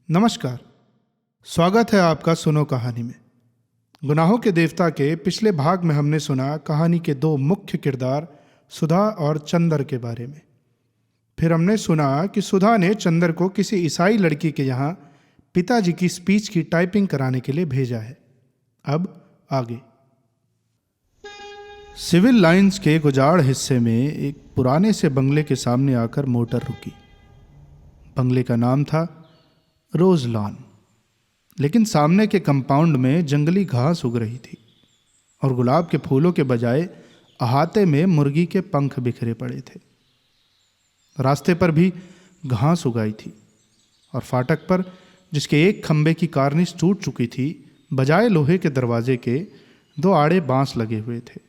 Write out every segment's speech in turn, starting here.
नमस्कार। स्वागत है आपका सुनो कहानी में। गुनाहों के देवता के पिछले भाग में हमने सुना कहानी के दो मुख्य किरदार सुधा और चंदर के बारे में। फिर हमने सुना कि सुधा ने चंदर को किसी ईसाई लड़की के यहाँ पिताजी की स्पीच की टाइपिंग कराने के लिए भेजा है। अब आगे। सिविल लाइंस के गुजाड़ हिस्से में एक पुराने से बंगले के सामने आकर मोटर रुकी। बंगले का नाम था रोज लॉन, लेकिन सामने के कंपाउंड में जंगली घास उग रही थी और गुलाब के फूलों के बजाय अहाते में मुर्गी के पंख बिखरे पड़े थे। रास्ते पर भी घास उगाई थी और फाटक पर, जिसके एक खंबे की कार्निश टूट चुकी थी, बजाय लोहे के दरवाजे के दो आड़े बांस लगे हुए थे।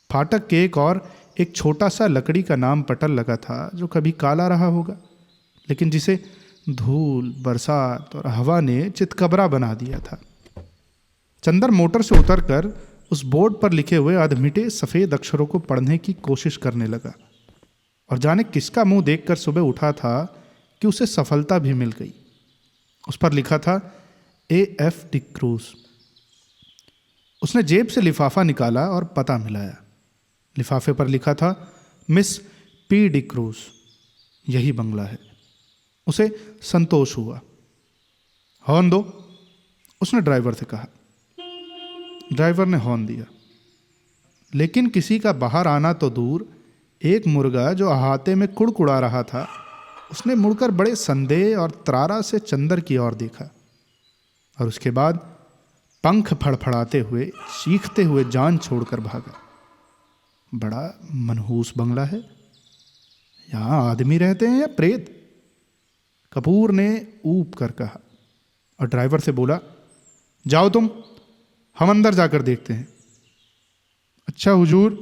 फाटक के एक छोटा सा लकड़ी का नाम पटल लगा था, जो कभी काला रहा होगा, लेकिन जिसे धूल, बरसात और हवा ने चितकबरा बना दिया था। चंदर मोटर से उतरकर उस बोर्ड पर लिखे हुए अधमिटे सफेद अक्षरों को पढ़ने की कोशिश करने लगा और जाने किसका मुंह देखकर सुबह उठा था कि उसे सफलता भी मिल गई। उस पर लिखा था AF डिक्रूज। उसने जेब से लिफाफा निकाला और पता मिलाया। लिफाफे पर लिखा था मिस P डिक्रूज। यही बंगला है। उसे संतोष हुआ। हॉर्न दो, उसने ड्राइवर से कहा। ड्राइवर ने हॉर्न दिया, लेकिन किसी का बाहर आना तो दूर, एक मुर्गा जो अहाते में कुड़कुड़ा रहा था, उसने मुड़कर बड़े संदेह और त्रारा से चंदर की ओर देखा और उसके बाद पंख फड़फड़ाते हुए, चीखते हुए जान छोड़कर भागा। बड़ा मनहूस बंगला है। यहां आदमी रहते हैं या प्रेत? कपूर ने ऊब कर कहा और ड्राइवर से बोला, जाओ तुम, हम अंदर जाकर देखते हैं। अच्छा हुजूर,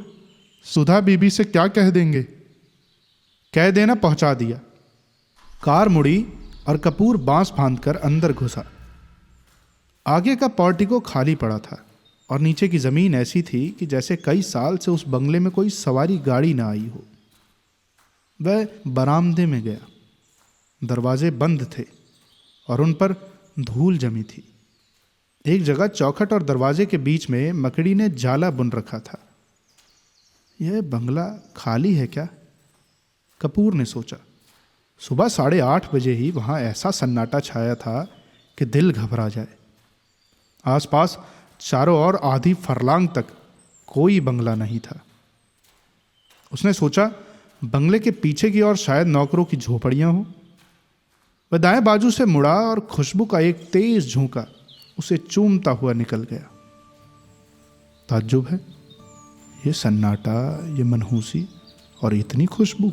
सुधा बीबी से क्या कह देंगे? कह देना पहुंचा दिया। कार मुड़ी और कपूर बांस फांदकर अंदर घुसा। आगे का पोर्टिको खाली पड़ा था और नीचे की जमीन ऐसी थी कि जैसे कई साल से उस बंगले में कोई सवारी गाड़ी ना आई हो। वह बरामदे में गया। दरवाजे बंद थे और उन पर धूल जमी थी। एक जगह चौखट और दरवाजे के बीच में मकड़ी ने जाला बुन रखा था। यह बंगला खाली है क्या? कपूर ने सोचा। सुबह 8:30 बजे ही वहां ऐसा सन्नाटा छाया था कि दिल घबरा जाए। आसपास चारों ओर आधी फरलांग तक कोई बंगला नहीं था। उसने सोचा, बंगले के पीछे की ओर शायद नौकरों की झोपड़ियां हो। वह दाएं बाजू से मुड़ा और खुशबू का एक तेज झोंका उसे चूमता हुआ निकल गया। ताज्जुब है, ये सन्नाटा, ये मनहूसी और इतनी खुशबू।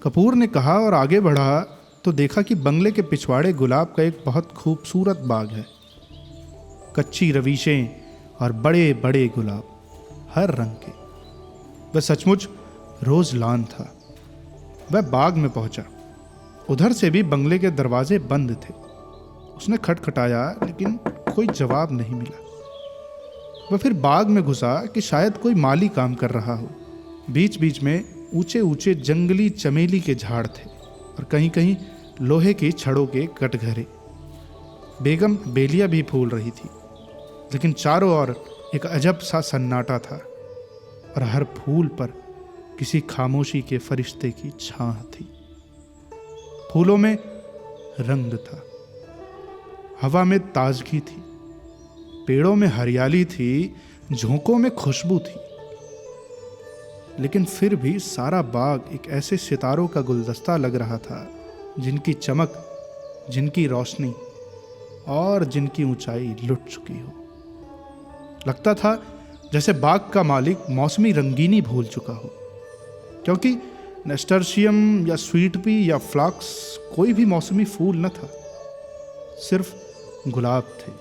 कपूर ने कहा और आगे बढ़ा तो देखा कि बंगले के पिछवाड़े गुलाब का एक बहुत खूबसूरत बाग है। कच्ची रवीशें और बड़े बड़े गुलाब, हर रंग के। वह सचमुच रोज लॉन था। वह बाग में पहुंचा। उधर से भी बंगले के दरवाजे बंद थे। उसने खटखटाया, लेकिन कोई जवाब नहीं मिला। वह फिर बाग में घुसा कि शायद कोई माली काम कर रहा हो। बीच बीच में ऊंचे ऊंचे जंगली चमेली के झाड़ थे और कहीं कहीं लोहे की छड़ों के कटघरे। बेगम बेलिया भी फूल रही थी, लेकिन चारों ओर एक अजब सा सन्नाटा था और हर फूल पर किसी खामोशी के फरिश्ते की छां थी। फूलों में रंग था, हवा में ताजगी थी, पेड़ों में हरियाली थी, झोंकों में खुशबू थी। लेकिन फिर भी सारा बाग एक ऐसे सितारों का गुलदस्ता लग रहा था जिनकी चमक, जिनकी रोशनी और जिनकी ऊंचाई लुट चुकी हो। लगता था जैसे बाग का मालिक मौसमी रंगीनी भूल चुका हो, क्योंकि नेस्टर्शियम या स्वीट पी या फ्लाक्स, कोई भी मौसमी फूल न था। सिर्फ गुलाब थे,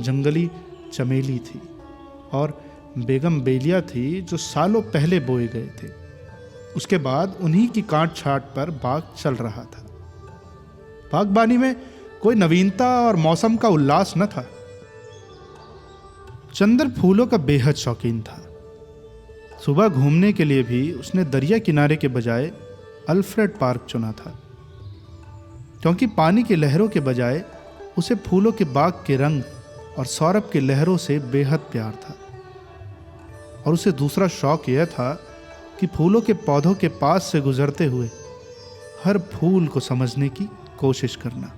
जंगली चमेली थी और बेगम बेलिया थी जो सालों पहले बोए गए थे। उसके बाद उन्हीं की काट छाट पर बाग चल रहा था। बागबानी में कोई नवीनता और मौसम का उल्लास न था। चंदर फूलों का बेहद शौकीन था। सुबह घूमने के लिए भी उसने दरिया किनारे के बजाय अल्फ्रेड पार्क चुना था। क्योंकि पानी की लहरों के बजाय उसे फूलों के बाग के रंग और सौरभ की लहरों से बेहद प्यार था। और उसे दूसरा शौक यह था कि फूलों के पौधों के पास से गुजरते हुए हर फूल को समझने की कोशिश करना।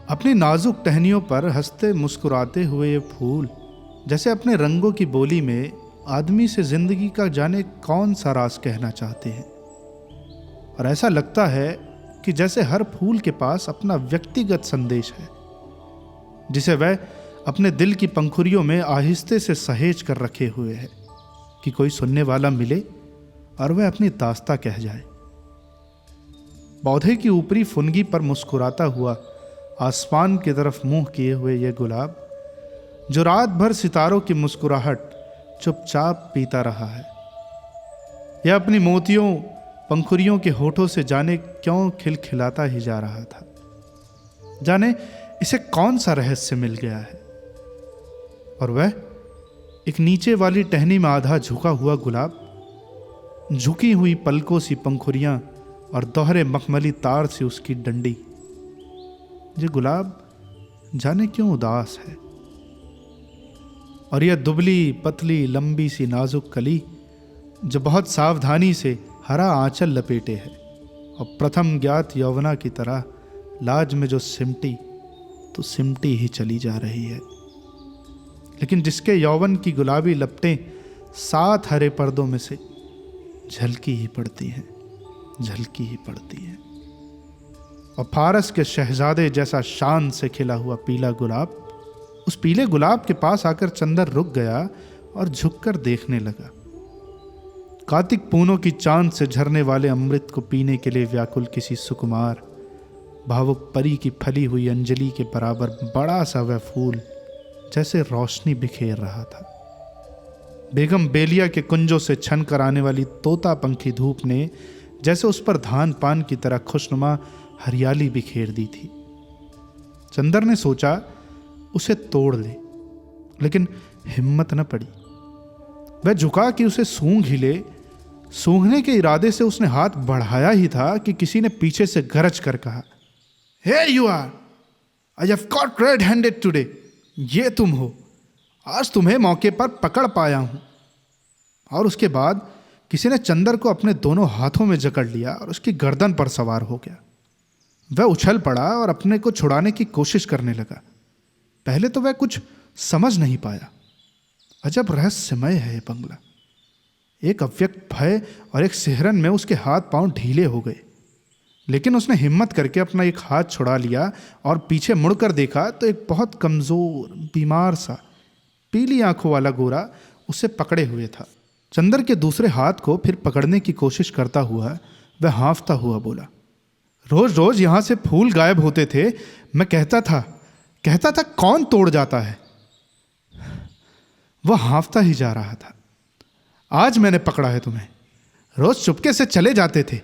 अपनी नाजुक टहनियों पर हंसते मुस्कुराते हुए ये फूल जैसे अपने रंगों की बोली में आदमी से जिंदगी का जाने कौन सा राज कहना चाहते हैं। और ऐसा लगता है कि जैसे हर फूल के पास अपना व्यक्तिगत संदेश है, जिसे वह अपने दिल की पंखुड़ियों में आहिस्ते से सहेज कर रखे हुए है कि कोई सुनने वाला मिले और वह अपनी दास्तां कह जाए। पौधे की ऊपरी फुनगी पर मुस्कुराता हुआ आसमान की तरफ मुंह किए हुए यह गुलाब, जो रात भर सितारों की मुस्कुराहट चुपचाप पीता रहा है, यह अपनी मोतियों पंखुड़ियों के होठों से जाने क्यों खिलखिलाता ही जा रहा था। जाने इसे कौन सा रहस्य मिल गया है। और वह एक नीचे वाली टहनी में आधा झुका हुआ गुलाब, झुकी हुई पलकों सी पंखुड़ियां और दोहरे मखमली तार सी उसकी डंडी। ये गुलाब जाने क्यों उदास है। और यह दुबली पतली लंबी सी नाजुक कली जो बहुत सावधानी से हरा आंचल लपेटे है और प्रथम ज्ञात यौवना की तरह लाज में जो सिमटी तो सिमटी ही चली जा रही है, लेकिन जिसके यौवन की गुलाबी लपटें 7 हरे पर्दों में से झलकी ही पड़ती हैं, झलकी ही पड़ती हैं। और फारस के शहजादे जैसा शान से खिला हुआ पीला गुलाब, उस पीले गुलाब के पास आकर चंदर रुक गया और झुककर देखने लगा। कार्तिक पूनों की चांद से झरने वाले अमृत को पीने के लिए व्याकुल किसी सुकुमार भावुक परी की फली हुई अंजलि के बराबर बड़ा सा वह फूल जैसे रोशनी बिखेर रहा था। बेगम बेलिया के कुंजों से छन कर आने वाली तोता पंखी धूप ने जैसे उस पर धान पान की तरह खुशनुमा हरियाली बिखेर दी थी। चंदर ने सोचा उसे तोड़ ले, लेकिन हिम्मत न पड़ी। वह झुका कि उसे सूंघ ही ले। सूंघने के इरादे से उसने हाथ बढ़ाया ही था कि किसी ने पीछे से गरज कर कहा, "Here you are! I have caught red-handed today." ये तुम हो, आज तुम्हें मौके पर पकड़ पाया हूं। और उसके बाद किसी ने चंदर को अपने दोनों हाथों में जकड़ लिया और उसकी गर्दन पर सवार हो गया। वह उछल पड़ा और अपने को छुड़ाने की कोशिश करने लगा। पहले तो वह कुछ समझ नहीं पाया। अजब रहस्यमय है ये बंगला। एक अव्यक्त भय और एक सिहरन में उसके हाथ पांव ढीले हो गए, लेकिन उसने हिम्मत करके अपना एक हाथ छुड़ा लिया और पीछे मुड़कर देखा तो एक बहुत कमजोर बीमार सा पीली आंखों वाला गोरा उसे पकड़े हुए था। चंदर के दूसरे हाथ को फिर पकड़ने की कोशिश करता हुआ वह हाँफता हुआ बोला, "रोज रोज यहां से फूल गायब होते थे। मैं कहता था कौन तोड़ जाता है।" वह हाँफता ही जा रहा था। "आज मैंने पकड़ा है तुम्हें। रोज चुपके से चले जाते थे।"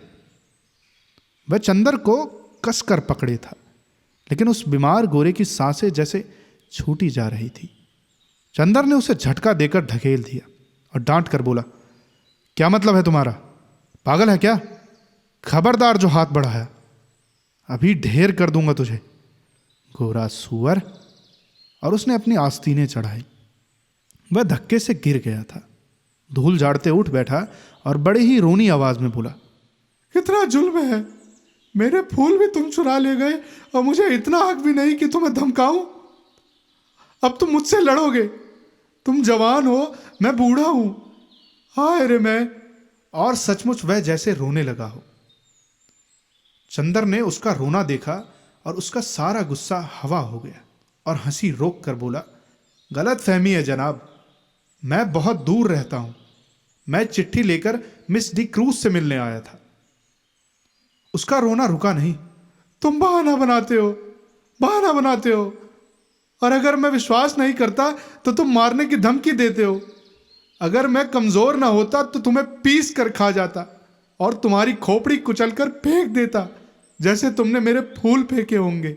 वह चंदर को कसकर पकड़े था, लेकिन उस बीमार गोरे की सांसें जैसे छूटी जा रही थी। चंदर ने उसे झटका देकर ढकेल दिया और डांट कर बोला, "क्या मतलब है तुम्हारा? पागल है क्या? खबरदार जो हाथ बढ़ाया, अभी ढेर कर दूंगा तुझे, गोरा सुअर।" और उसने अपनी आस्तीनें चढ़ाई। वह धक्के से गिर गया था। धूल झाड़ते उठ बैठा और बड़े ही रोनी आवाज में बोला, "कितना जुल्म है। मेरे फूल भी तुम चुरा ले गए और मुझे इतना हक भी नहीं कि तुम्हें धमकाऊं। अब तुम मुझसे लड़ोगे। तुम जवान हो, मैं बूढ़ा हूं। हाय रे मैं।" और सचमुच वह जैसे रोने लगा हो। चंदर ने उसका रोना देखा और उसका सारा गुस्सा हवा हो गया और हंसी रोक कर बोला, "गलत फहमी है जनाब। मैं बहुत दूर रहता हूं। मैं चिट्ठी लेकर मिस डी क्रूज से मिलने आया था।" उसका रोना रुका नहीं। "तुम बहाना बनाते हो, बहाना बनाते हो। और अगर मैं विश्वास नहीं करता तो तुम मारने की धमकी देते हो। अगर मैं कमजोर ना होता तो तुम्हें पीस कर खा जाता और तुम्हारी खोपड़ी कुचल कर फेंक देता, जैसे तुमने मेरे फूल फेंके होंगे।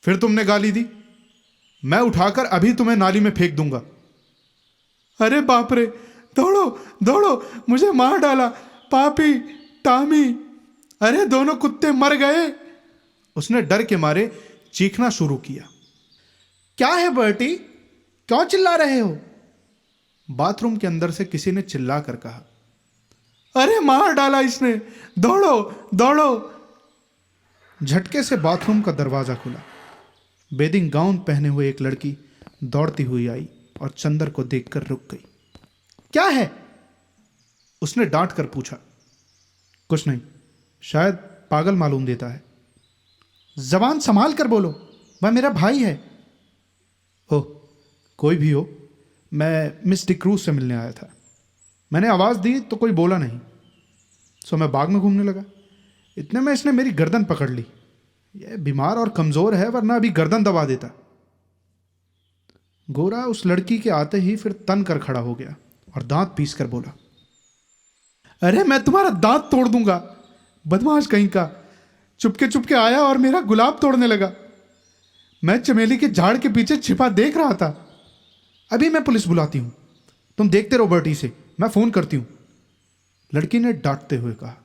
फिर तुमने गाली दी, मैं उठाकर अभी तुम्हें नाली में फेंक दूंगा। अरे बाप रे, दौड़ो दौड़ो, मुझे मार डाला, पापी, टामी। अरे दोनों कुत्ते मर गए। उसने डर के मारे चीखना शुरू किया। क्या है बर्टी, क्यों चिल्ला रहे हो? बाथरूम के अंदर से किसी ने चिल्ला कर कहा। अरे मार डाला इसने, दौड़ो दौड़ो। झटके से बाथरूम का दरवाजा खुला। बेदिंग गाउन पहने हुए एक लड़की दौड़ती हुई आई और चंदर को देखकर रुक गई। क्या है? उसने डांट कर पूछा। कुछ नहीं, शायद पागल मालूम देता है। जबान संभाल कर बोलो, वह मेरा भाई है। ओह, कोई भी हो, मैं मिस डिक्रूज से मिलने आया था। मैंने आवाज़ दी तो कोई बोला नहीं, सो मैं बाग में घूमने लगा। इतने में इसने मेरी गर्दन पकड़ ली। यह बीमार और कमज़ोर है, वरना अभी गर्दन दबा देता। गोरा उस लड़की के आते ही फिर तन कर खड़ा हो गया और दांत पीस कर बोला। अरे मैं तुम्हारा दांत तोड़ दूंगा, बदमाश कहीं का। चुपके चुपके आया और मेरा गुलाब तोड़ने लगा। मैं चमेली के झाड़ के पीछे छिपा देख रहा था। अभी मैं पुलिस बुलाती हूं, तुम देखते रहो बर्टी से, मैं फोन करती हूं। लड़की ने डांटते हुए कहा।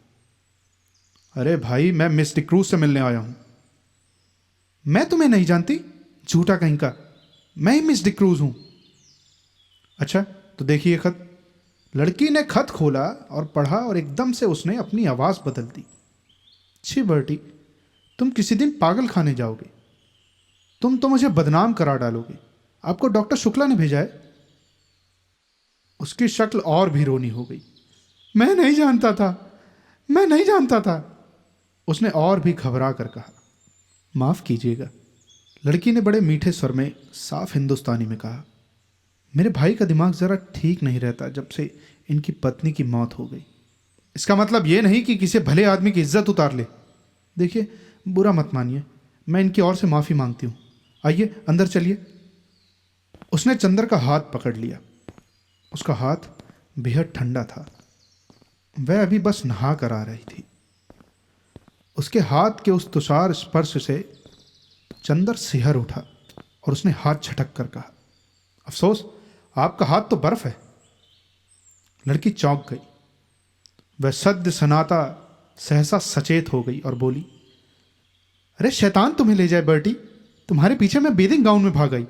अरे भाई, मैं मिस डिक्रूज से मिलने आया हूं। मैं तुम्हें नहीं जानती, झूठा कहीं का। मैं ही मिस डिक्रूज हूं। अच्छा तो देखिए खत। लड़की ने खत खोला और पढ़ा और एकदम से उसने अपनी आवाज बदल दी। छी बर्टी, तुम किसी दिन पागल खाने जाओगे। तुम तो मुझे बदनाम करा डालोगे। आपको डॉक्टर शुक्ला ने भेजा है। उसकी शक्ल और भी रोनी हो गई। मैं नहीं जानता था, मैं नहीं जानता था, उसने और भी घबरा कर कहा। माफ कीजिएगा, लड़की ने बड़े मीठे स्वर में साफ हिंदुस्तानी में कहा। मेरे भाई का दिमाग जरा ठीक नहीं रहता जब से इनकी पत्नी की मौत हो गई। इसका मतलब यह नहीं कि किसी भले आदमी की इज्जत उतार ले। देखिए, बुरा मत मानिए, मैं इनकी ओर से माफी मांगती हूं। आइए अंदर चलिए। उसने चंदर का हाथ पकड़ लिया। उसका हाथ बेहद ठंडा था। वह अभी बस नहा कर आ रही थी। उसके हाथ के उस तुषार स्पर्श से चंदर सिहर उठा और उसने हाथ झटक कर कहा। अफसोस, आपका हाथ तो बर्फ है। लड़की चौंक गई। वह सद्य सनाता सहसा सचेत हो गई और बोली। अरे शैतान तुम्हें ले जाए बर्टी, तुम्हारे पीछे मैं बेदिंग गाउन में भाग आई।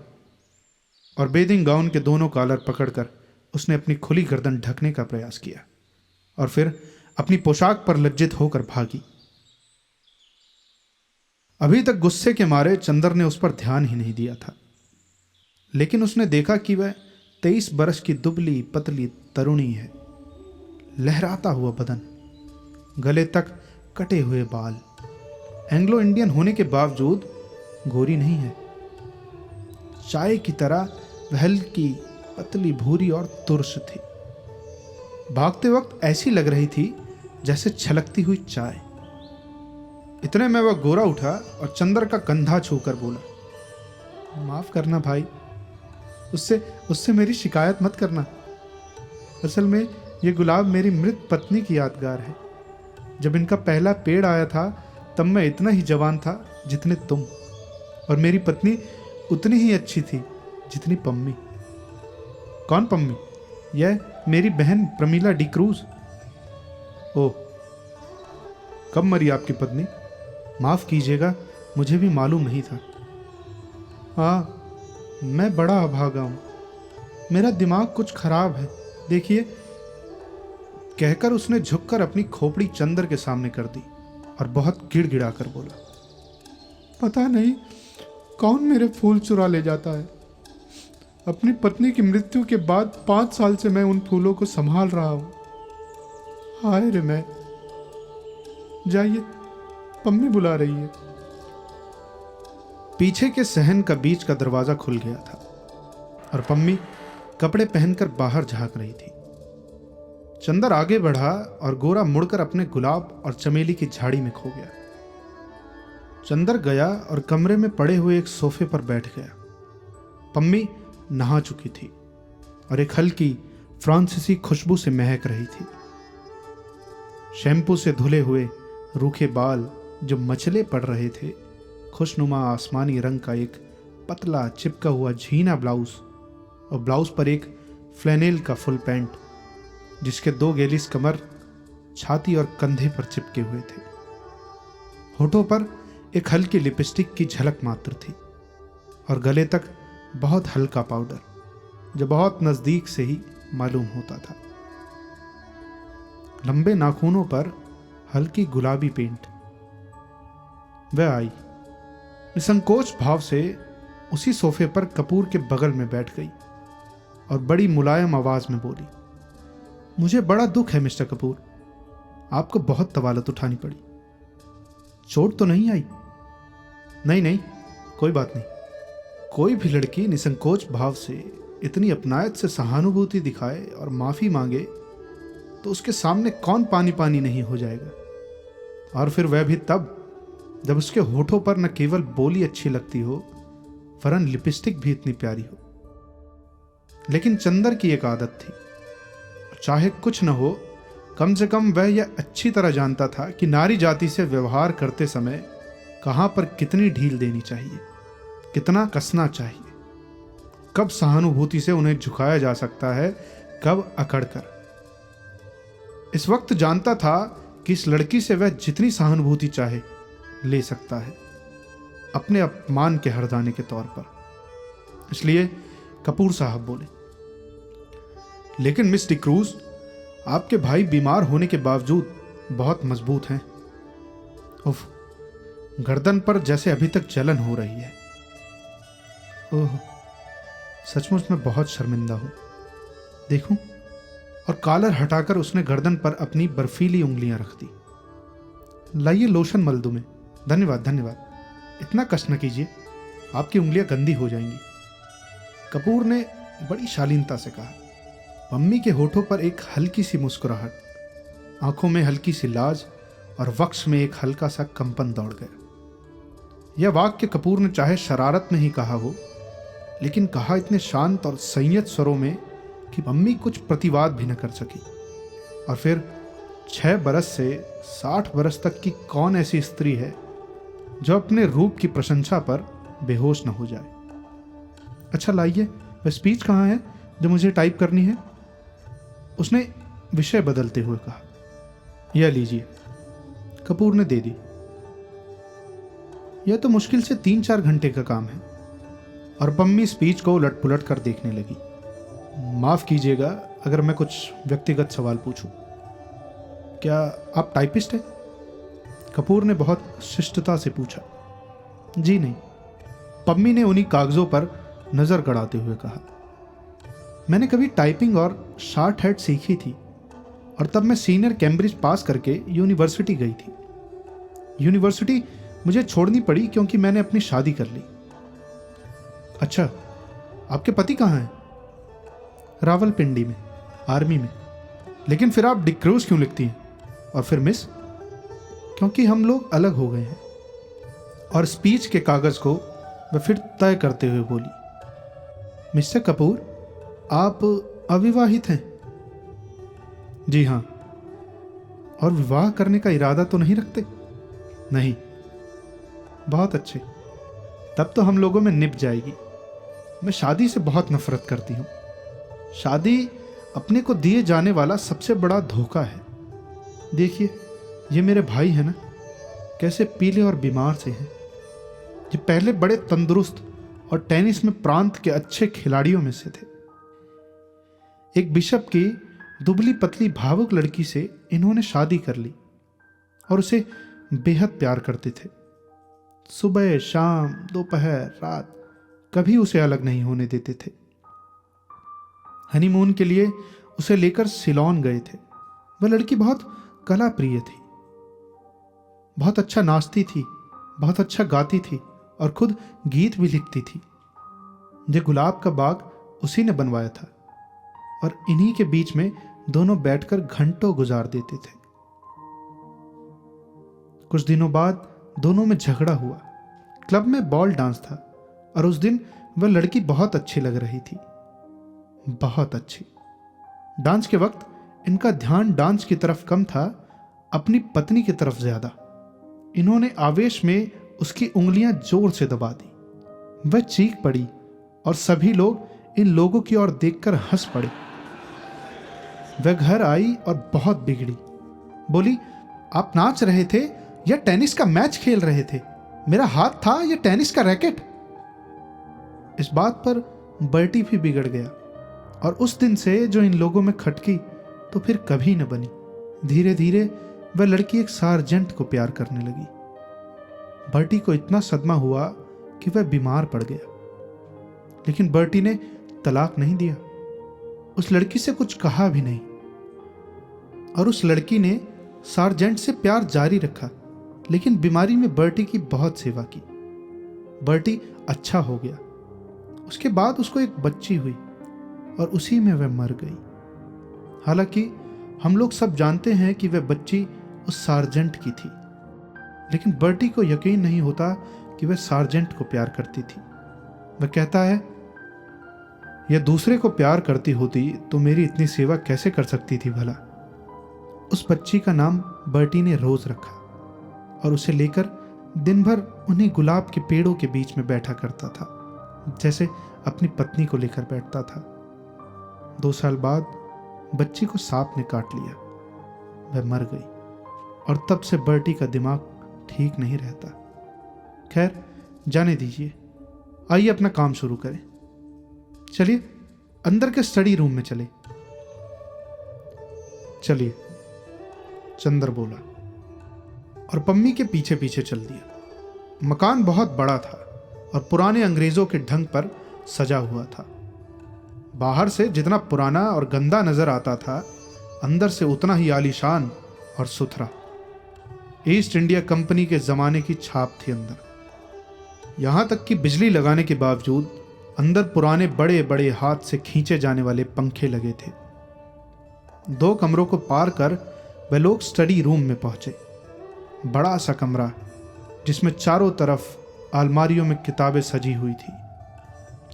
और बेदिंग गाउन के दोनों कॉलर पकड़कर उसने अपनी खुली गर्दन ढकने का प्रयास किया और फिर अपनी पोशाक पर लज्जित होकर भागी। अभी तक गुस्से के मारे चंदर ने उस पर ध्यान ही नहीं दिया था, लेकिन उसने देखा कि वह 23 बरस की दुबली पतली तरुणी है। लहराता हुआ बदन, गले तक कटे हुए बाल, एंग्लो इंडियन होने के बावजूद गोरी नहीं है। चाय की तरह वह हल्की पतली भूरी और तुर्स थी। भागते वक्त ऐसी लग रही थी जैसे छलकती हुई चाय। इतने में वह गोरा उठा और चंदर का कंधा छूकर बोला। माफ करना भाई, उससे मेरी शिकायत मत करना। असल में ये गुलाब मेरी मृत पत्नी की यादगार है। जब इनका पहला पेड़ आया था तब मैं इतना ही जवान था जितने तुम, और मेरी पत्नी उतनी ही अच्छी थी जितनी पम्मी। कौन पम्मी? यह मेरी बहन प्रमीला डिक्रूज। ओह, कब मरी आपकी पत्नी? माफ कीजिएगा, मुझे भी मालूम नहीं था। हाँ, मैं बड़ा अभागा हूं। मेरा दिमाग कुछ खराब है, देखिए। कहकर उसने झुककर अपनी खोपड़ी चंदर के सामने कर दी और बहुत गिड़गिड़ा कर बोला। पता नहीं कौन मेरे फूल चुरा ले जाता है। अपनी पत्नी की मृत्यु के बाद 5 साल से मैं उन फूलों को संभाल रहा हूं। हाय रे मैं। जाइए, पम्मी बुला रही है। पीछे के सहन का बीच का दरवाजा खुल गया था और पम्मी कपड़े पहनकर बाहर झांक रही थी। चंदर आगे बढ़ा और गोरा मुड़कर अपने गुलाब और चमेली की झाड़ी में खो गया। चंदर गया और कमरे में पड़े हुए एक सोफे पर बैठ गया। पम्मी नहा चुकी थी और एक हल्की फ्रांसीसी खुशबू से महक रही थी। शैम्पू से धुले हुए रूखे बाल जो मचले पड़ रहे थे, खुशनुमा आसमानी रंग का एक पतला चिपका हुआ झीना ब्लाउज और ब्लाउज पर एक फ्लैनेल का फुल पैंट जिसके 2 गेलिस कमर, छाती और कंधे पर चिपके हुए थे। होठों पर एक हल्की लिपस्टिक की झलक मात्र थी और गले तक बहुत हल्का पाउडर, जो बहुत नजदीक से ही मालूम होता था। लंबे नाखूनों पर हल्की गुलाबी पेंट। वह आई, निसंकोच भाव से उसी सोफे पर कपूर के बगल में बैठ गई और बड़ी मुलायम आवाज में बोली, मुझे बड़ा दुख है मिस्टर कपूर, आपको बहुत तवालत उठानी पड़ी। चोट तो नहीं आई? नहीं नहीं, कोई बात नहीं। कोई भी लड़की निसंकोच भाव से इतनी अपनायत से सहानुभूति दिखाए और माफी मांगे तो उसके सामने कौन पानी पानी नहीं हो जाएगा, और फिर वह भी तब जब उसके होठों पर न केवल बोली अच्छी लगती हो वरन लिपस्टिक भी इतनी प्यारी हो। लेकिन चंदर की एक आदत थी, चाहे कुछ न हो, कम से कम वह यह अच्छी तरह जानता था कि नारी जाति से व्यवहार करते समय कहां पर कितनी ढील देनी चाहिए, कितना कसना चाहिए, कब सहानुभूति से उन्हें झुकाया जा सकता है, कब अकड़कर। इस वक्त जानता था कि इस लड़की से वह जितनी सहानुभूति चाहे ले सकता है, अपने अपमान के हरजाने के तौर पर। इसलिए कपूर साहब बोले, लेकिन मिस डिक्रूज, आपके भाई बीमार होने के बावजूद बहुत मजबूत हैं। उफ, गर्दन पर जैसे अभी तक जलन हो रही है। ओह, सचमुच मैं बहुत शर्मिंदा हूं। देखूं? और कॉलर हटाकर उसने गर्दन पर अपनी बर्फीली उंगलियां रख दी। लाइए लोशन मल दूं मैं। धन्यवाद धन्यवाद, इतना कष्ट न कीजिए, आपकी उंगलियां गंदी हो जाएंगी। कपूर ने बड़ी शालीनता से कहा। मम्मी के होठों पर एक हल्की सी मुस्कुराहट, आंखों में हल्की सी लाज और वक्ष में एक हल्का सा कंपन दौड़ गया। यह वाक्य कपूर ने चाहे शरारत में ही कहा हो, लेकिन कहा इतने शांत और संयत स्वरों में कि मम्मी कुछ प्रतिवाद भी न कर सकी। और फिर 6 बरस से 60 बरस तक की कौन ऐसी स्त्री है जो अपने रूप की प्रशंसा पर बेहोश न हो जाए। अच्छा लाइए, वह स्पीच कहाँ है जो मुझे टाइप करनी है? उसने विषय बदलते हुए कहा। यह लीजिए। कपूर ने दे दी। यह तो मुश्किल से 3-4 घंटे का काम है। और मम्मी स्पीच को उलट पुलट कर देखने लगी। माफ कीजिएगा अगर मैं कुछ व्यक्तिगत सवाल पूछूं। क्या आप टाइपिस्ट हैं? कपूर ने बहुत शिष्टता से पूछा। जी नहीं। पम्मी ने उन्हीं कागजों पर नजर गड़ाते हुए कहा। मैंने कभी टाइपिंग और शॉर्ट हैंड सीखी थी और तब मैं सीनियर कैम्ब्रिज पास करके यूनिवर्सिटी गई थी। यूनिवर्सिटी मुझे छोड़नी पड़ी क्योंकि मैंने अपनी शादी कर ली। अच्छा, आपके पति कहाँ हैं? रावलपिंडी में, आर्मी में। लेकिन फिर आप डिक्रूज क्यों लिखती हैं? और फिर मिस? क्योंकि हम लोग अलग हो गए हैं। और स्पीच के कागज को वह फिर तय करते हुए बोली, मिस्टर कपूर, आप अविवाहित हैं? जी हाँ। और विवाह करने का इरादा तो नहीं रखते? नहीं। बहुत अच्छे, तब तो हम लोगों में निभ जाएगी। मैं शादी से बहुत नफरत करती हूँ। शादी अपने को दिए जाने वाला सबसे बड़ा धोखा है। देखिए, ये मेरे भाई हैं ना, कैसे पीले और बीमार से हैं। ये पहले बड़े तंदुरुस्त और टेनिस में प्रांत के अच्छे खिलाड़ियों में से थे। एक बिशप की दुबली पतली भावुक लड़की से इन्होंने शादी कर ली और उसे बेहद प्यार करते थे। सुबह शाम दोपहर रात कभी उसे अलग नहीं होने देते थे। हनीमून के लिए उसे लेकर सिलोन गए थे। वह लड़की बहुत कला प्रिय थी, बहुत अच्छा नाचती थी, बहुत अच्छा गाती थी और खुद गीत भी लिखती थी। ये गुलाब का बाग उसी ने बनवाया था और इन्हीं के बीच में दोनों बैठकर घंटों गुजार देते थे। कुछ दिनों बाद दोनों में झगड़ा हुआ। क्लब में बॉल डांस था और उस दिन वह लड़की बहुत अच्छी लग रही थी, बहुत अच्छी। डांस के वक्त इनका ध्यान डांस की तरफ कम था, अपनी पत्नी की तरफ ज्यादा। इन्होंने आवेश में उसकी उंगलियां जोर से दबा दी। वह चीख पड़ी और सभी लोग इन लोगों की ओर देखकर हंस पड़े। वह घर आई और बहुत बिगड़ी। बोली, आप नाच रहे थे या टेनिस का मैच खेल रहे थे? मेरा हाथ था या टेनिस का रैकेट? इस बात पर बर्टी भी बिगड़ गया और उस दिन से जो इन लोगों में खटकी तो फिर कभी न बनी। धीरे धीरे वह लड़की एक सार्जेंट को प्यार करने लगी। बर्टी को इतना सदमा हुआ कि वह बीमार पड़ गया, लेकिन बर्टी ने तलाक नहीं दिया, उस लड़की से कुछ कहा भी नहीं, और उस लड़की ने सार्जेंट से प्यार जारी रखा, लेकिन बीमारी में बर्टी की बहुत सेवा की। बर्टी अच्छा हो गया। उसके बाद उसको एक बच्ची हुई और उसी में वह मर गई। हालांकि हम लोग सब जानते हैं कि वह बच्ची उस सार्जेंट की थी, लेकिन बर्टी को यकीन नहीं होता कि वह सार्जेंट को प्यार करती थी। वह कहता है, यह दूसरे को प्यार करती होती तो मेरी इतनी सेवा कैसे कर सकती थी भला। उस बच्ची का नाम बर्टी ने रोज रखा और उसे लेकर दिन भर उन्हीं गुलाब के पेड़ों के बीच में बैठा करता था, जैसे अपनी पत्नी को लेकर बैठता था। 2 साल बाद बच्ची को सांप ने काट लिया, वह मर गई और तब से बर्टी का दिमाग ठीक नहीं रहता। खैर, जाने दीजिए, आइए अपना काम शुरू करें। चलिए अंदर के स्टडी रूम में चले। चलिए, चंदर बोला और पम्मी के पीछे पीछे चल दिया। मकान बहुत बड़ा था और पुराने अंग्रेजों के ढंग पर सजा हुआ था। बाहर से जितना पुराना और गंदा नजर आता था, अंदर से उतना ही आलीशान और सुथरा। ईस्ट इंडिया कंपनी के जमाने की छाप थी अंदर। यहां तक कि बिजली लगाने के बावजूद अंदर पुराने बड़े बड़े हाथ से खींचे जाने वाले पंखे लगे थे। 2 कमरों को पार कर वे लोग स्टडी रूम में पहुंचे। बड़ा सा कमरा जिसमें चारों तरफ अलमारियों में किताबें सजी हुई थी।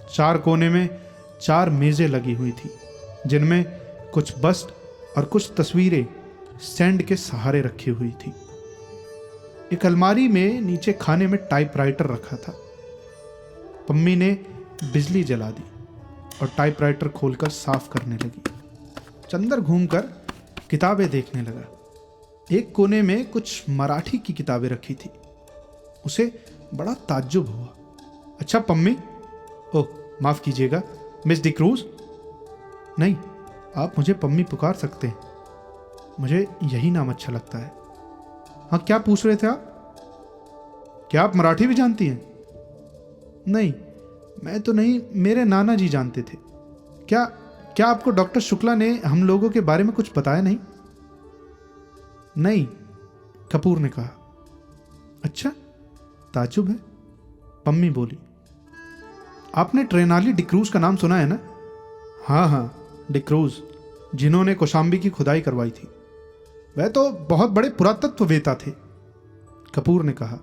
4 कोने में 4 मेजें लगी हुई थी, जिनमें कुछ बस्ट और कुछ तस्वीरें स्टैंड के सहारे रखी हुई थी। एक अलमारी में नीचे खाने में टाइपराइटर रखा था। पम्मी ने बिजली जला दी और टाइपराइटर खोलकर साफ करने लगी। चंदर घूमकर किताबें देखने लगा। एक कोने में कुछ मराठी की किताबें रखी थी। उसे बड़ा ताज्जुब हुआ। अच्छा पम्मी, ओह माफ कीजिएगा, मिस डिक्रूज? नहीं, आप मुझे पम्मी पुकार सकते हैं, मुझे यही नाम अच्छा लगता है। हाँ, क्या पूछ रहे थे आप? क्या आप मराठी भी जानती हैं? नहीं, मैं तो नहीं, मेरे नाना जी जानते थे। क्या आपको डॉक्टर शुक्ला ने हम लोगों के बारे में कुछ बताया नहीं? नहीं, कपूर ने कहा। अच्छा, ताज्जुब है, पम्मी बोली। आपने ट्रेनाली डिक्रूज का नाम सुना है ना? हाँ, डिक्रूज, जिन्होंने कौशाम्बी की खुदाई करवाई थी। वह तो बहुत बड़े पुरातत्ववेता थे, कपूर ने कहा।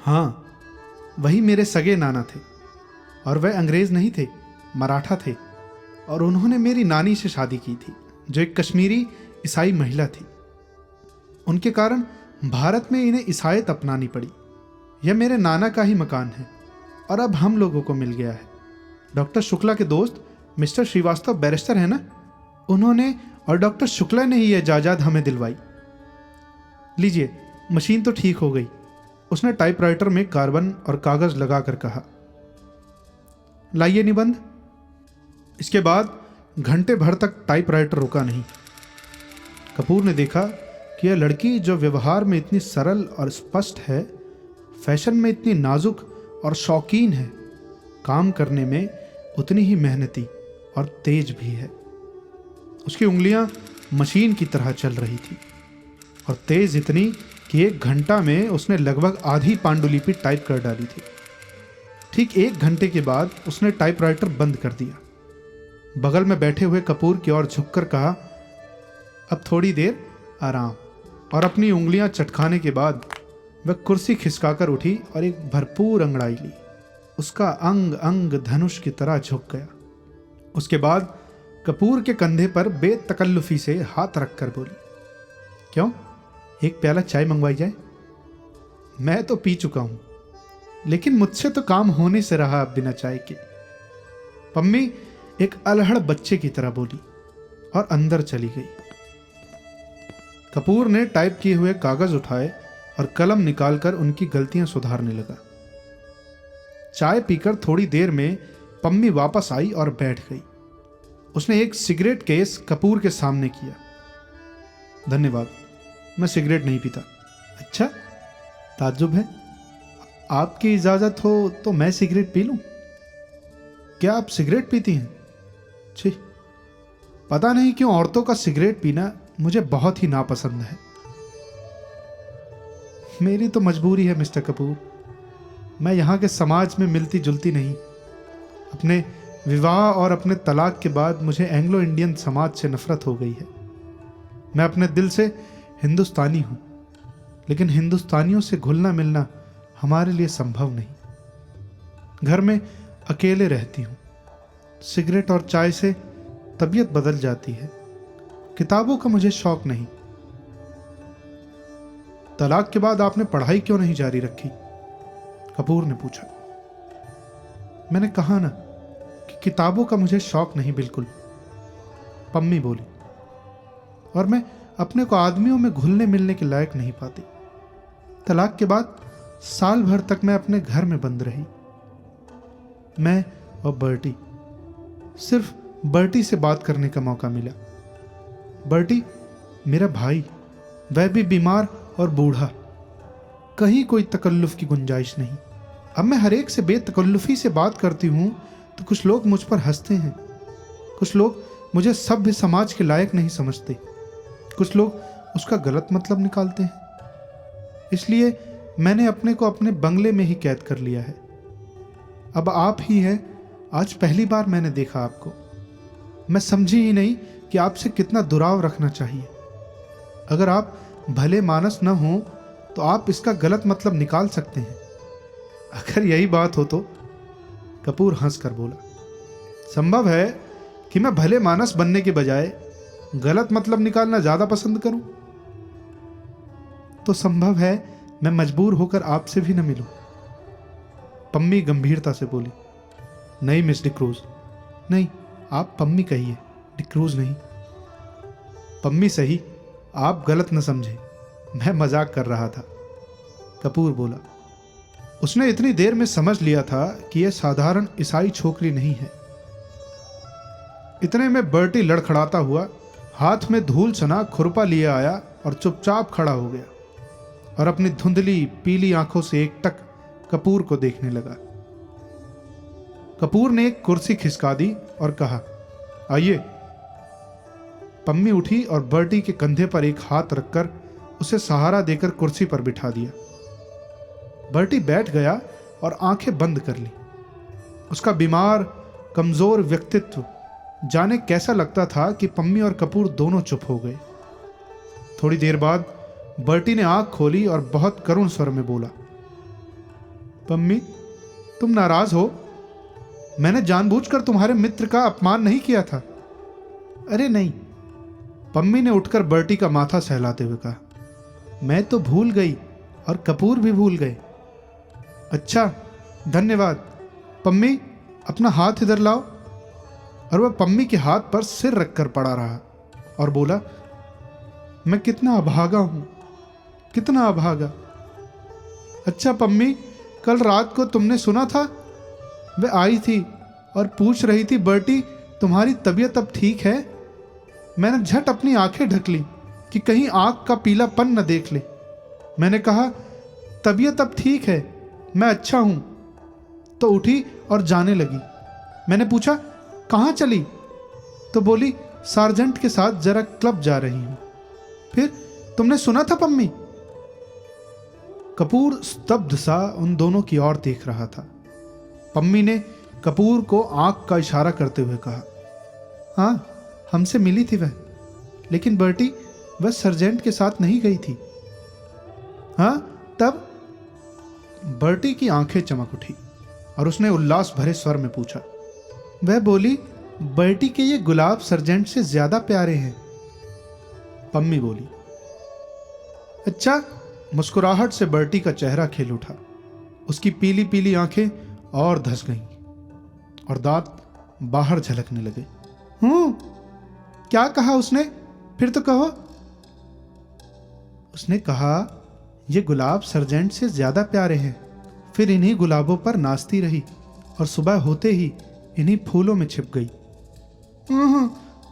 हाँ, वही मेरे सगे नाना थे, और वह अंग्रेज नहीं थे, मराठा थे, और उन्होंने मेरी नानी से शादी की थी, जो एक कश्मीरी ईसाई महिला थी। उनके कारण भारत में इन्हें ईसाईयत अपनानी पड़ी। यह मेरे नाना का ही मकान है और अब हम लोगों को मिल गया है। डॉक्टर शुक्ला के दोस्त मिस्टर श्रीवास्तव बैरिस्टर है ना, उन्होंने और डॉक्टर शुक्ला ने ही यह जायदाद हमें दिलवाई। लीजिए, मशीन तो ठीक हो गई, उसने टाइपराइटर में कार्बन और कागज लगाकर कहा। लाइए निबंध। इसके बाद घंटे भर तक टाइपराइटर रुका नहीं। कपूर ने देखा कि यह लड़की जो व्यवहार में इतनी सरल और स्पष्ट है, फैशन में इतनी नाजुक और शौकीन है, काम करने में उतनी ही मेहनती और तेज भी है। उसकी उंगलियां मशीन की तरह चल रही थी और तेज इतनी कि 1 घंटा में उसने लगभग आधी पांडुलिपि टाइप कर डाली थी। ठीक 1 घंटे के बाद उसने टाइपराइटर बंद कर दिया। बगल में बैठे हुए कपूर की ओर झुककर कहा, अब थोड़ी देर आराम। और अपनी उंगलियां चटकाने के बाद वह कुर्सी खिसकाकर उठी और एक भरपूर अंगड़ाई ली। उसका अंग अंग धनुष की तरह झुक गया। उसके बाद कपूर के कंधे पर बेतकल्लुफी से हाथ रखकर बोली, क्यों, एक प्याला चाय मंगवाई जाए? मैं तो पी चुका हूं, लेकिन मुझसे तो काम होने से रहा अब बिना चाय के। पम्मी एक अलहड़ बच्चे की तरह बोली और अंदर चली गई। कपूर ने टाइप किए हुए कागज उठाए और कलम निकालकर उनकी गलतियां सुधारने लगा। चाय पीकर थोड़ी देर में पम्मी वापस आई और बैठ गई। उसने एक सिगरेट केस कपूर के सामने किया। धन्यवाद, मैं सिगरेट नहीं पीता। अच्छा, ताज्जुब है। आपकी इजाजत हो तो मैं सिगरेट पी लूं? क्या आप सिगरेट पीती हैं? छी, पता नहीं क्यों औरतों का सिगरेट पीना मुझे बहुत ही नापसंद है। मेरी तो मजबूरी है मिस्टर कपूर। मैं यहाँ के समाज में मिलती जुलती नहीं। अपने विवाह और अपने तलाक के बाद मुझे एंग्लो इंडियन समाज से नफरत हो गई है। मैं अपने दिल से हिंदुस्तानी हूँ, लेकिन हिंदुस्तानियों से घुलना मिलना हमारे लिए संभव नहीं। घर में अकेले रहती हूँ। सिगरेट और चाय से तबीयत बदल जाती है। किताबों का मुझे शौक नहीं। तलाक के बाद आपने पढ़ाई क्यों नहीं जारी रखी? कपूर ने पूछा। मैंने कहा ना कि किताबों का मुझे शौक नहीं बिल्कुल, पम्मी बोली। और मैं अपने को आदमियों में घुलने मिलने के लायक नहीं पाती। तलाक के बाद साल भर तक मैं अपने घर में बंद रही। मैं और बर्टी, सिर्फ बर्टी से बात करने का मौका मिला। बर्टी मेरा भाई, वह भी बीमार और बूढ़ा। कहीं कोई तकल्लुफ की गुंजाइश नहीं। अब मैं हर एक से बेतकल्लुफी से बात करती हूँ तो कुछ लोग मुझ पर हंसते हैं। कुछ लोग मुझे सभ्य समाज के लायक नहीं समझते। कुछ लोग उसका गलत मतलब निकालते हैं। इसलिए मैंने अपने को अपने बंगले में ही कैद कर लिया है। अब आप ही हैं। आज पहली बार मैंने देखा आपको। मैं समझी ही नहीं कि आपसे कितना दुराव रखना चाहिए। अगर आप भले मानस न हो तो आप इसका गलत मतलब निकाल सकते हैं। अगर यही बात हो तो, कपूर हंसकर बोला, संभव है कि मैं भले मानस बनने के बजाय गलत मतलब निकालना ज्यादा पसंद करूं। तो संभव है मैं मजबूर होकर आपसे भी न मिलूं। पम्मी गंभीरता से बोली। नहीं मिस डिक्रूज, नहीं, आप पम्मी कहिए, डिक्रूज नहीं। पम्मी सही, आप गलत न समझे, मैं मजाक कर रहा था, कपूर बोला। उसने इतनी देर में समझ लिया था कि यह साधारण ईसाई छोकरी नहीं है। इतने में बर्टी लड़खड़ाता हुआ हाथ में धूल सना खुरपा लिए आया और चुपचाप खड़ा हो गया और अपनी धुंधली पीली आंखों से एकटक कपूर को देखने लगा। कपूर ने एक कुर्सी खिसका दी और कहा, आइए। पम्मी उठी और बर्टी के कंधे पर एक हाथ रखकर उसे सहारा देकर कुर्सी पर बिठा दिया। बर्टी बैठ गया और आंखें बंद कर ली। उसका बीमार, कमजोर व्यक्तित्व जाने कैसा लगता था कि पम्मी और कपूर दोनों चुप हो गए। थोड़ी देर बाद बर्टी ने आंख खोली और बहुत करुण स्वर में बोला, पम्मी, तुम नाराज हो? मैंने जानबूझकर तुम्हारे मित्र का अपमान नहीं किया था। अरे नहीं, पम्मी ने उठकर बर्टी का माथा सहलाते हुए कहा, मैं तो भूल गई और कपूर भी भूल गए। अच्छा, धन्यवाद। पम्मी, अपना हाथ इधर लाओ। और वह पम्मी के हाथ पर सिर रखकर पड़ा रहा और बोला, मैं कितना अभागा हूं, कितना अभागा। अच्छा पम्मी, कल रात को तुमने सुना था? वह आई थी और पूछ रही थी, बर्टी तुम्हारी तबीयत अब ठीक है? मैंने झट अपनी आंखें ढक ली कि कहीं आंख का पीलापन न देख ले। मैंने कहा, तबीयत अब ठीक है, मैं अच्छा हूं। तो उठी और जाने लगी। मैंने पूछा, कहाँ चली? तो बोली, सार्जेंट के साथ जरा क्लब जा रही हूं। फिर तुमने सुना था पम्मी? कपूर स्तब्ध सा उन दोनों की ओर देख रहा था। पम्मी ने कपूर को आंख का इशारा करते हुए कहा, हाँ, हमसे मिली थी वह, लेकिन बर्टी वह सर्जेंट के साथ नहीं गई थी। हाँ, तब? बर्टी की आंखें चमक उठी और उसने उल्लास भरे स्वर में पूछा। वह बोली, बर्टी के ये गुलाब सर्जेंट से ज्यादा प्यारे हैं। पम्मी बोली। अच्छा। मुस्कुराहट से बर्टी का चेहरा खिल उठा। उसकी पीली पीली आंखें और धंस गईं और दांत बाहर झलकने लगे। क्या कहा उसने? फिर तो कहो। उसने कहा, ये गुलाब सर्जेंट से ज्यादा प्यारे हैं। फिर इन्हीं गुलाबों पर नाचती रही और सुबह होते ही इन्हीं फूलों में छिप गई।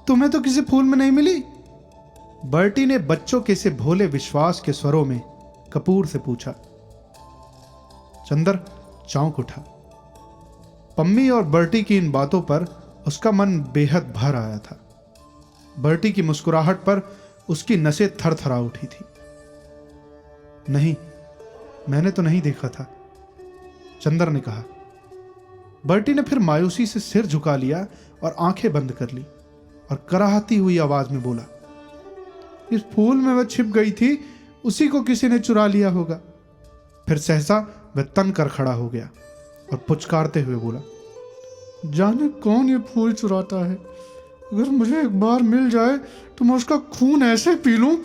तुम्हें तो किसी फूल में नहीं मिली? बर्टी ने बच्चों के से भोले विश्वास के स्वरों में कपूर से पूछा। चंदर चौंक उठा। पम्मी और बर्टी की इन बातों पर उसका मन बेहद भर आया था। बर्टी की मुस्कुराहट पर उसकी नसें थरथरा उठी थी। नहीं, मैंने तो नहीं देखा था, चंदर ने कहा। बर्टी ने फिर मायूसी से सिर झुका लिया और आंखें बंद कर ली और कराहती हुई आवाज में बोला, इस फूल में वह छिप गई थी, उसी को किसी ने चुरा लिया होगा। फिर सहसा वह तन कर खड़ा हो गया और पुचकारते हुए बोला, जाने कौन ये फूल चुराता है। अगर मुझे एक बार मिल जाए तो मैं उसका खून ऐसे पी लूं।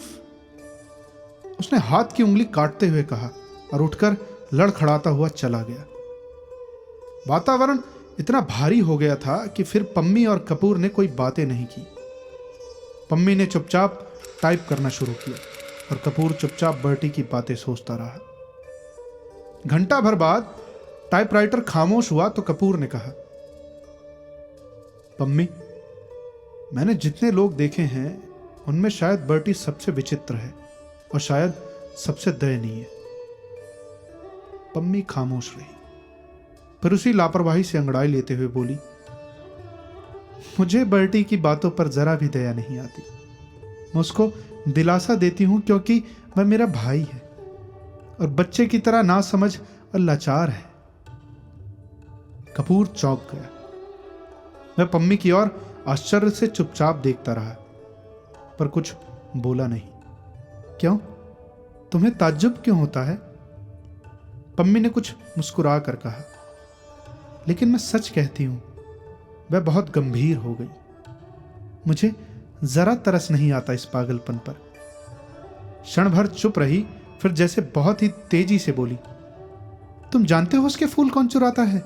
उसने हाथ की उंगली काटते हुए कहा और उठकर लड़खड़ाता हुआ चला गया। वातावरण इतना भारी हो गया था कि फिर पम्मी और कपूर ने कोई बातें नहीं की। पम्मी ने चुपचाप टाइप करना शुरू किया और कपूर चुपचाप बर्टी की बातें सोचता रहा। घंटा भर बाद टाइपराइटर खामोश हुआ तो कपूर ने कहा, पम्मी, मैंने जितने लोग देखे हैं उनमें शायद बर्टी सबसे विचित्र है और शायद सबसे दयनीय। पम्मी खामोश रही, फिर उसी लापरवाही से अंगड़ाई लेते हुए बोली, मुझे बर्टी की बातों पर जरा भी दया नहीं आती। मैं उसको दिलासा देती हूं क्योंकि वह मेरा भाई है और बच्चे की तरह ना समझ और लाचार है। कपूर चौंक गया। वह पम्मी की ओर आश्चर्य से चुपचाप देखता रहा, पर कुछ बोला नहीं। क्यों? तुम्हें ताज्जुब क्यों होता है? पम्मी ने कुछ मुस्कुरा कर कहा, लेकिन मैं सच कहती हूं, वह बहुत गंभीर हो गई। मुझे जरा तरस नहीं आता इस पागलपन पर। क्षण भर चुप रही, फिर जैसे बहुत ही तेजी से बोली, तुम जानते हो उसके फूल कौन चुराता है?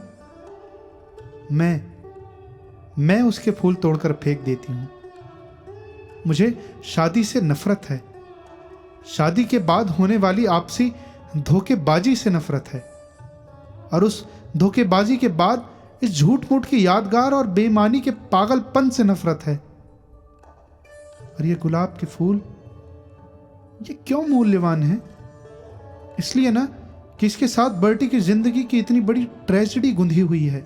मैं उसके फूल तोड़कर फेंक देती हूं। मुझे शादी से नफरत है। शादी के बाद होने वाली आपसी धोखेबाजी से नफरत है और उस धोखेबाजी के बाद इस झूठ मूठ की यादगार और बेईमानी के पागलपन से नफरत है। और ये गुलाब के फूल, ये क्यों मूल्यवान है? इसलिए ना कि इसके साथ बर्टी की जिंदगी की इतनी बड़ी ट्रेजेडी गुंधी हुई है।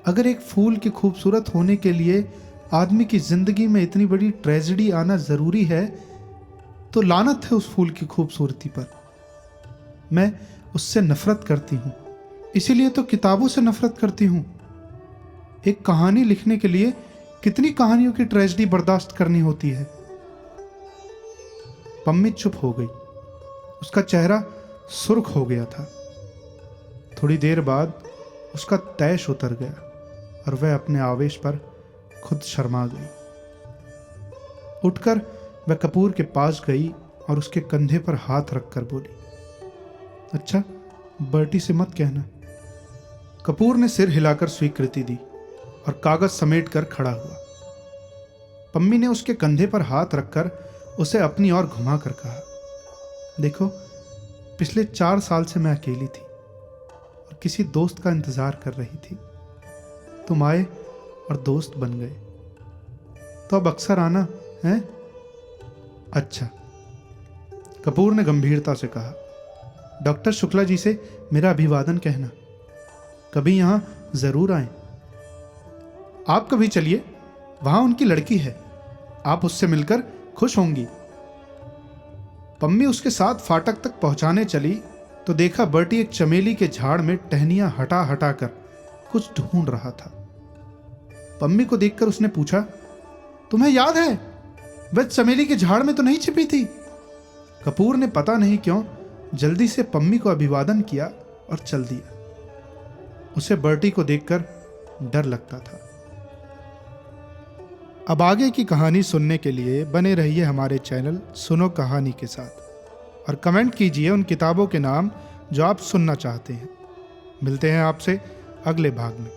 अगर एक फूल के खूबसूरत होने के लिए आदमी की जिंदगी में इतनी बड़ी ट्रेजेडी आना जरूरी है, तो लानत है उस फूल की खूबसूरती पर। मैं उससे नफरत करती हूं, इसीलिए तो किताबों से नफरत करती हूं। एक कहानी लिखने के लिए कितनी कहानियों की ट्रेजेडी बर्दाश्त करनी होती है। पम्मी चुप हो गई। उसका चेहरा सुर्ख हो गया था। थोड़ी देर बाद उसका तैश उतर गया और वह अपने आवेश पर खुद शर्मा गई। उठकर वह कपूर के पास गई और उसके कंधे पर हाथ रखकर बोली, अच्छा, बर्टी से मत कहना। कपूर ने सिर हिलाकर स्वीकृति दी और कागज समेट कर खड़ा हुआ। पम्मी ने उसके कंधे पर हाथ रखकर उसे अपनी ओर घुमाकर कहा, देखो, पिछले 4 साल से मैं अकेली थी और किसी दोस्त का इंतजार कर रही थी। तुम आए और दोस्त बन गए, तो अब अक्सर आना है? अच्छा, कपूर ने गंभीरता से कहा, डॉक्टर शुक्ला जी से मेरा अभिवादन कहना। कभी यहां जरूर आए। आप कभी चलिए, वहां उनकी लड़की है, आप उससे मिलकर खुश होंगी। पम्मी उसके साथ फाटक तक पहुंचाने चली तो देखा बर्टी एक चमेली के झाड़ में टहनियां हटा हटा कर कुछ ढूंढ रहा था। पम्मी को देखकर उसने पूछा, तुम्हें याद है वह चमेली के झाड़ में तो नहीं छिपी थी? कपूर ने पता नहीं क्यों जल्दी से पम्मी को अभिवादन किया और चल दिया। उसे बर्टी को देखकर डर लगता था। अब आगे की कहानी सुनने के लिए बने रहिए हमारे चैनल सुनो कहानी के साथ और कमेंट कीजिए उन किताबों के नाम जो आप सुनना चाहते हैं। मिलते हैं आपसे अगले भाग में।